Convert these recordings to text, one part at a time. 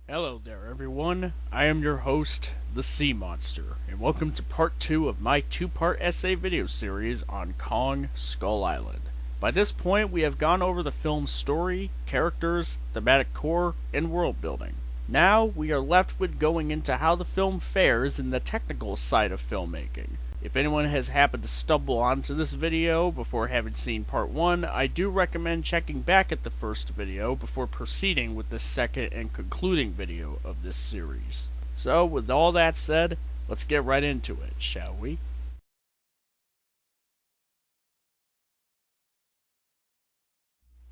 Hello there, everyone. I am your host, the Sea Monster, and welcome to part 2 of my two-part essay video series on Kong Skull Island. By this point, we have gone over the film's story, characters, thematic core, and world building. Now, we are left with going into how the film fares in the technical side of filmmaking. If anyone has happened to stumble onto this video before having seen part 1, I do recommend checking back at the first video before proceeding with the second and concluding video of this series. So, with all that said, let's get right into it, shall we?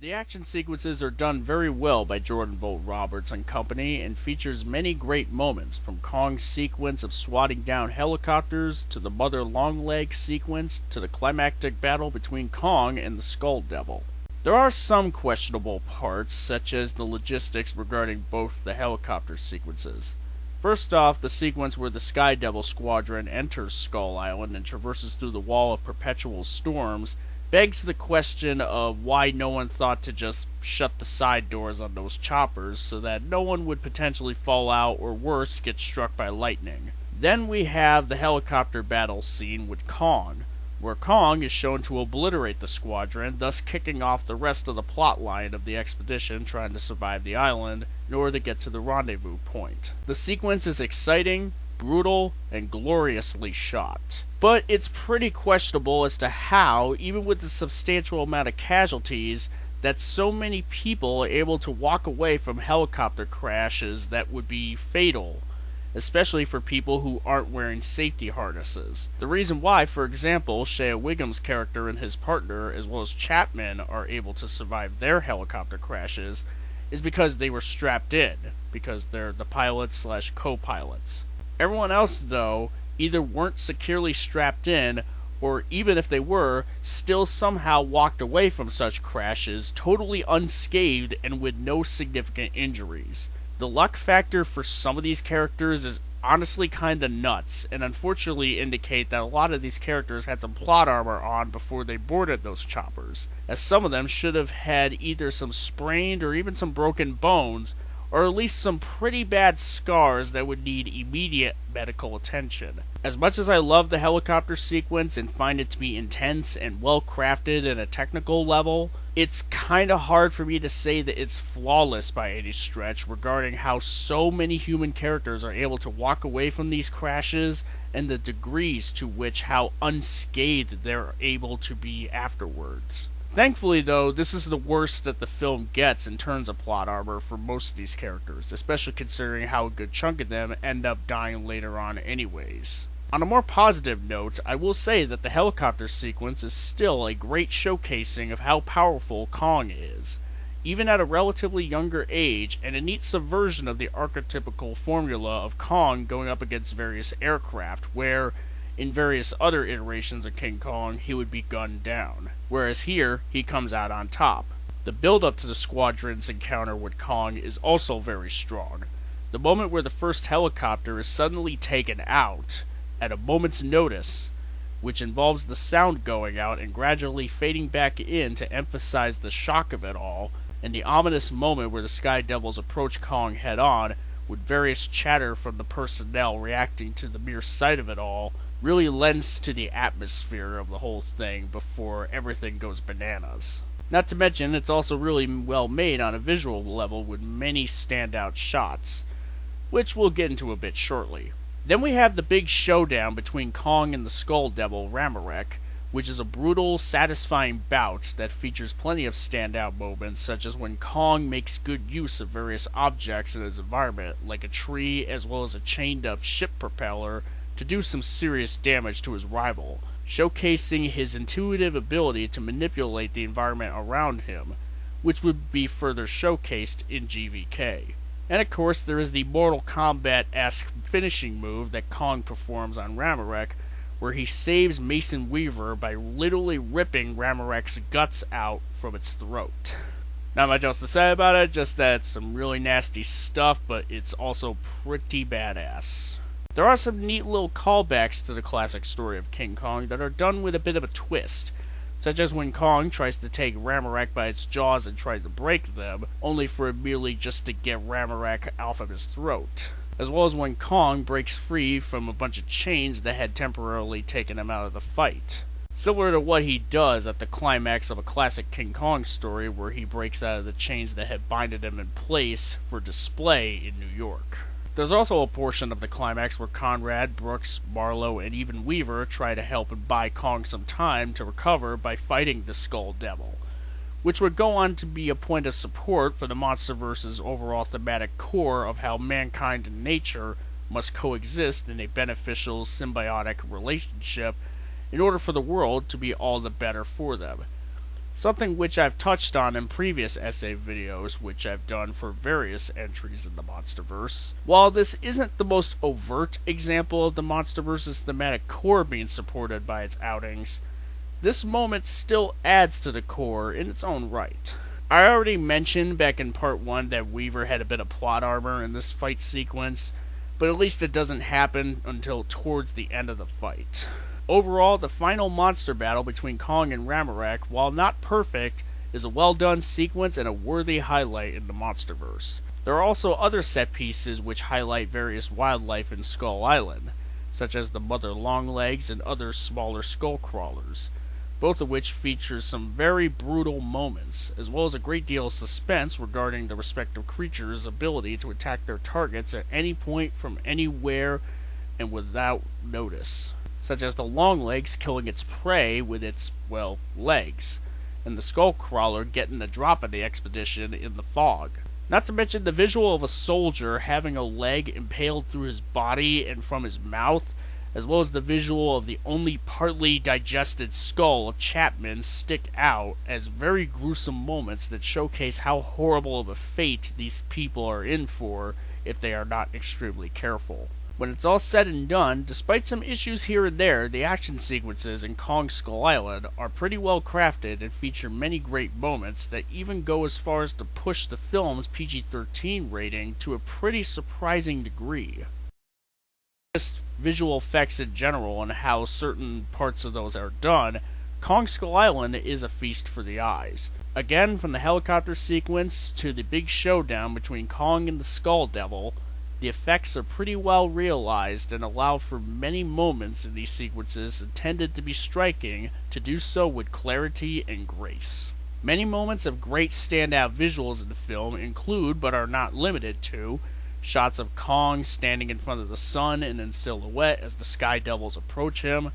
The action sequences are done very well by Jordan Vogt-Roberts and company and features many great moments, from Kong's sequence of swatting down helicopters to the Mother Longleg sequence to the climactic battle between Kong and the Skull Devil. There are some questionable parts, such as the logistics regarding both the helicopter sequences. First off, the sequence where the Sky Devil Squadron enters Skull Island and traverses through the wall of perpetual storms begs the question of why no one thought to just shut the side doors on those choppers so that no one would potentially fall out or worse, get struck by lightning. Then we have the helicopter battle scene with Kong, where Kong is shown to obliterate the squadron, thus kicking off the rest of the plot line of the expedition trying to survive the island in order to get to the rendezvous point. The sequence is exciting, brutal, and gloriously shot. But it's pretty questionable as to how, even with the substantial amount of casualties, that so many people are able to walk away from helicopter crashes that would be fatal, especially for people who aren't wearing safety harnesses. The reason why, for example, Shea Wiggum's character and his partner, as well as Chapman, are able to survive their helicopter crashes is because they were strapped in, because they're the pilots/co-pilots. Everyone else, though, either weren't securely strapped in, or even if they were, still somehow walked away from such crashes totally unscathed and with no significant injuries. The luck factor for some of these characters is honestly kinda nuts, and unfortunately indicate that a lot of these characters had some plot armor on before they boarded those choppers, as some of them should have had either some sprained or even some broken bones, or at least some pretty bad scars that would need immediate medical attention. As much as I love the helicopter sequence and find it to be intense and well crafted at a technical level, it's kinda hard for me to say that it's flawless by any stretch regarding how so many human characters are able to walk away from these crashes and the degrees to which how unscathed they're able to be afterwards. Thankfully, though, this is the worst that the film gets in terms of plot armor for most of these characters, especially considering how a good chunk of them end up dying later on anyways. On a more positive note, I will say that the helicopter sequence is still a great showcasing of how powerful Kong is, even at a relatively younger age, and a neat subversion of the archetypical formula of Kong going up against various aircraft, where in various other iterations of King Kong, he would be gunned down, whereas here, he comes out on top. The build-up to the squadron's encounter with Kong is also very strong. The moment where the first helicopter is suddenly taken out, at a moment's notice, which involves the sound going out and gradually fading back in to emphasize the shock of it all, and the ominous moment where the Sky Devils approach Kong head-on, with various chatter from the personnel reacting to the mere sight of it all, really lends to the atmosphere of the whole thing before everything goes bananas. Not to mention, it's also really well made on a visual level with many standout shots, which we'll get into a bit shortly. Then we have the big showdown between Kong and the Skull Devil Ramarek, which is a brutal, satisfying bout that features plenty of standout moments, such as when Kong makes good use of various objects in his environment, like a tree as well as a chained-up ship propeller, to do some serious damage to his rival, showcasing his intuitive ability to manipulate the environment around him, which would be further showcased in GVK. And of course, there is the Mortal Kombat-esque finishing move that Kong performs on Ramarek, where he saves Mason Weaver by literally ripping Ramarek's guts out from its throat. Not much else to say about it, just that it's some really nasty stuff, but it's also pretty badass. There are some neat little callbacks to the classic story of King Kong that are done with a bit of a twist. such as when Kong tries to take Ramarak by its jaws and tries to break them, only for it merely just to get Ramarak off of his throat. As well as when Kong breaks free from a bunch of chains that had temporarily taken him out of the fight. Similar to what he does at the climax of a classic King Kong story where he breaks out of the chains that had binded him in place for display in New York. There's also a portion of the climax where Conrad, Brooks, Marlowe, and even Weaver try to help and buy Kong some time to recover by fighting the Skull Devil, which would go on to be a point of support for the MonsterVerse's overall thematic core of how mankind and nature must coexist in a beneficial, symbiotic relationship in order for the world to be all the better for them. Something which I've touched on in previous essay videos, which I've done for various entries in the MonsterVerse. While this isn't the most overt example of the MonsterVerse's thematic core being supported by its outings, this moment still adds to the core in its own right. I already mentioned back in part 1 that Weaver had a bit of plot armor in this fight sequence, but at least it doesn't happen until towards the end of the fight. Overall, the final monster battle between Kong and Ramarak, while not perfect, is a well-done sequence and a worthy highlight in the MonsterVerse. There are also other set pieces which highlight various wildlife in Skull Island, such as the mother longlegs and other smaller skull crawlers, both of which feature some very brutal moments, as well as a great deal of suspense regarding the respective creatures' ability to attack their targets at any point from anywhere and without notice, such as the longlegs killing its prey with its, well, legs, and the skull crawler getting the drop of the expedition in the fog. Not to mention the visual of a soldier having a leg impaled through his body and from his mouth, as well as the visual of the only partly digested skull of Chapman stick out as very gruesome moments that showcase how horrible of a fate these people are in for if they are not extremely careful. When it's all said and done, despite some issues here and there, the action sequences in Kong Skull Island are pretty well crafted and feature many great moments that even go as far as to push the film's PG-13 rating to a pretty surprising degree. Just visual effects in general and how certain parts of those are done, Kong Skull Island is a feast for the eyes. Again, from the helicopter sequence to the big showdown between Kong and the Skull Devil, the effects are pretty well realized and allow for many moments in these sequences intended to be striking to do so with clarity and grace. Many moments of great standout visuals in the film include, but are not limited to, shots of Kong standing in front of the sun and in silhouette as the Sky Devils approach him,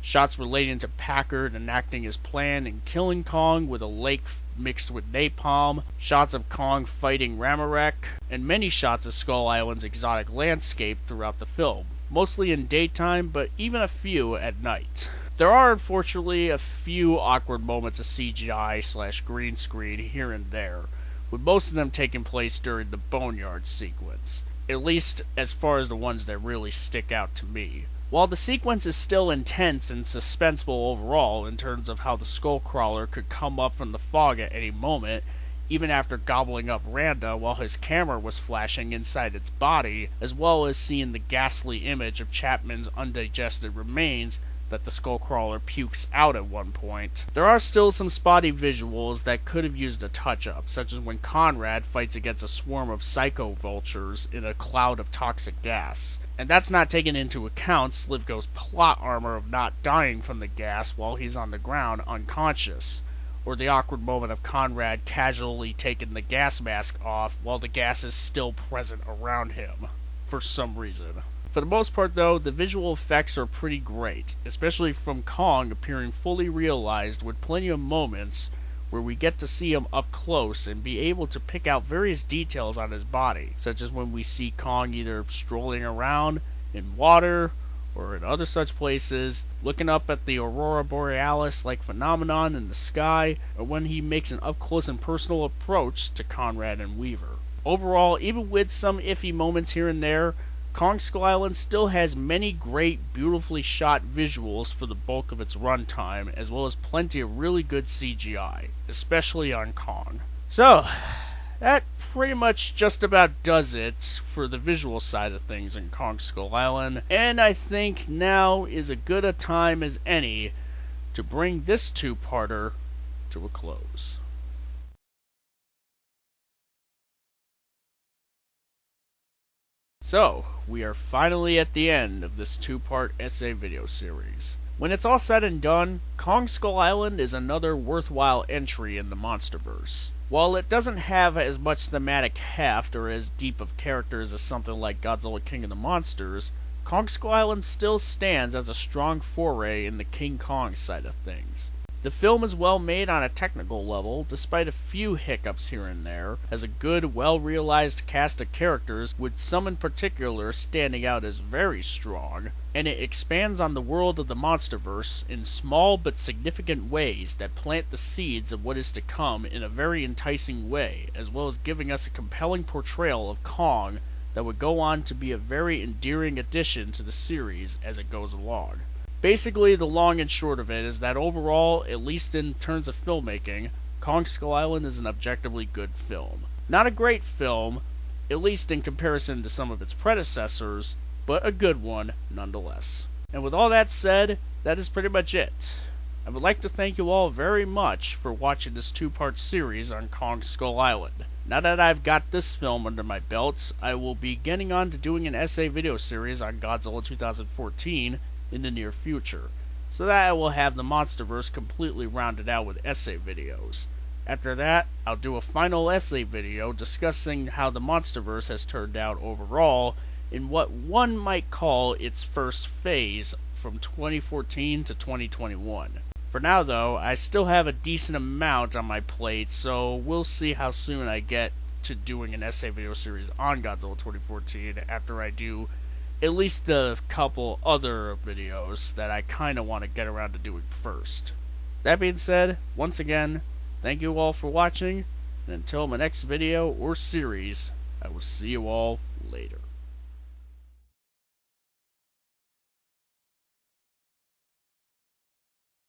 shots relating to Packard enacting his plan and killing Kong with a lake mixed with napalm, shots of Kong fighting Ramarak, and many shots of Skull Island's exotic landscape throughout the film, mostly in daytime, but even a few at night. There are unfortunately a few awkward moments of CGI/green screen here and there, with most of them taking place during the Boneyard sequence, at least as far as the ones that really stick out to me. While the sequence is still intense and suspenseful overall in terms of how the Skullcrawler could come up from the fog at any moment, even after gobbling up Randa while his camera was flashing inside its body, as well as seeing the ghastly image of Chapman's undigested remains that the Skullcrawler pukes out at one point. There are still some spotty visuals that could have used a touch-up, such as when Conrad fights against a swarm of psycho vultures in a cloud of toxic gas. And that's not taking into account Slivko's plot armor of not dying from the gas while he's on the ground unconscious, or the awkward moment of Conrad casually taking the gas mask off while the gas is still present around him, for some reason. For the most part though, the visual effects are pretty great, especially from Kong appearing fully realized with plenty of moments where we get to see him up close and be able to pick out various details on his body, such as when we see Kong either strolling around in water or in other such places, looking up at the Aurora Borealis-like phenomenon in the sky, or when he makes an up-close and personal approach to Conrad and Weaver. Overall, even with some iffy moments here and there, Kong Skull Island still has many great, beautifully shot visuals for the bulk of its runtime, as well as plenty of really good CGI, especially on Kong. So, that pretty much just about does it for the visual side of things in Kong Skull Island, and I think now is as good a time as any to bring this two-parter to a close. So, we are finally at the end of this two-part essay video series. When it's all said and done, Kong Skull Island is another worthwhile entry in the MonsterVerse. While it doesn't have as much thematic heft or as deep of characters as something like Godzilla King of the Monsters, Kong Skull Island still stands as a strong foray in the King Kong side of things. The film is well made on a technical level, despite a few hiccups here and there, has a good, well-realized cast of characters, with some in particular standing out as very strong, and it expands on the world of the MonsterVerse in small but significant ways that plant the seeds of what is to come in a very enticing way, as well as giving us a compelling portrayal of Kong that would go on to be a very endearing addition to the series as it goes along. Basically, the long and short of it is that overall, at least in terms of filmmaking, Kong Skull Island is an objectively good film. Not a great film, at least in comparison to some of its predecessors, but a good one nonetheless. And with all that said, that is pretty much it. I would like to thank you all very much for watching this two-part series on Kong Skull Island. Now that I've got this film under my belt, I will be getting on to doing an essay video series on Godzilla 2014 in the near future, so that I will have the MonsterVerse completely rounded out with essay videos. After that, I'll do a final essay video discussing how the MonsterVerse has turned out overall in what one might call its first phase from 2014 to 2021. For now though, I still have a decent amount on my plate, so we'll see how soon I get to doing an essay video series on Godzilla 2014 after I do at least the couple other videos that I kinda want to get around to doing first. That being said, once again, thank you all for watching, and until my next video or series, I will see you all later.